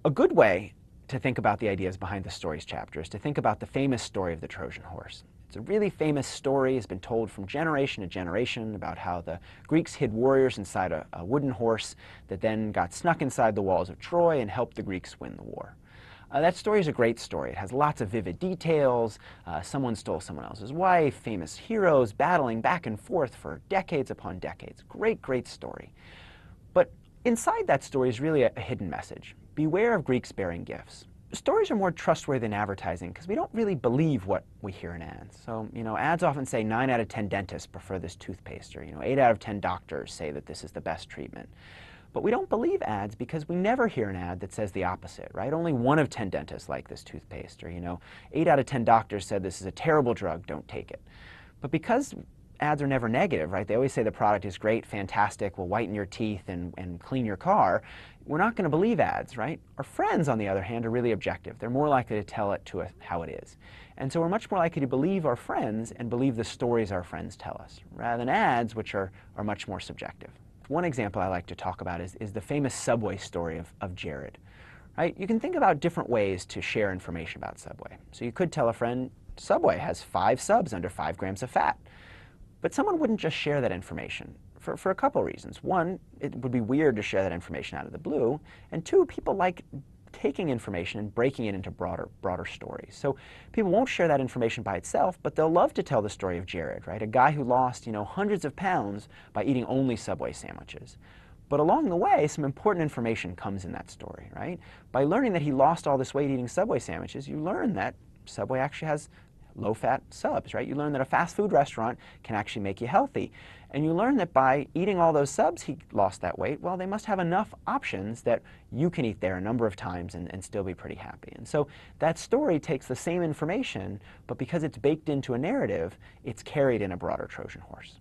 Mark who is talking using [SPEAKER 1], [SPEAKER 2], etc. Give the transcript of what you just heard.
[SPEAKER 1] A good way to think about the ideas behind the stories chapter is to think about the famous story of the Trojan horse. It's a really famous story. It's been told from generation to generation about how the Greeks hid warriors inside a wooden horse that then got snuck inside the walls of Troy and helped the Greeks win the war. That story is a great story. It has lots of vivid details. Someone stole someone else's wife, famous heroes battling back and forth for decades upon decades. Great, great story. But inside that story is really a hidden message. Beware of Greeks bearing gifts. Stories are more trustworthy than advertising because we don't really believe what we hear in ads. So, ads often say 9 out of 10 dentists prefer this toothpaste, or 8 out of 10 doctors say that this is the best treatment. But we don't believe ads because we never hear an ad that says the opposite, right? Only 1 of 10 dentists like this toothpaste, or 8 out of 10 doctors said this is a terrible drug, don't take it. But because ads are never negative, right? They always say the product is great, fantastic, will whiten your teeth and clean your car. We're not going to believe ads, right? Our friends, on the other hand, are really objective. They're more likely to tell it to us how it is. And so we're much more likely to believe our friends and believe the stories our friends tell us, rather than ads, which are much more subjective. One example I like to talk about is the famous Subway story of Jared. Right? You can think about different ways to share information about Subway. So you could tell a friend, Subway has 5 subs under 5 grams of fat. But someone wouldn't just share that information for a couple reasons. One, it would be weird to share that information out of the blue. And 2, people like taking information and breaking it into broader stories. So people won't share that information by itself, but they'll love to tell the story of Jared, right? A guy who lost, hundreds of pounds by eating only Subway sandwiches. But along the way, some important information comes in that story, right? By learning that he lost all this weight eating Subway sandwiches, you learn that Subway actually has low-fat subs, right? You learn that a fast food restaurant can actually make you healthy. And you learn that by eating all those subs, he lost that weight. Well, they must have enough options that you can eat there a number of times and still be pretty happy. And so that story takes the same information, but because it's baked into a narrative, it's carried in a broader Trojan horse.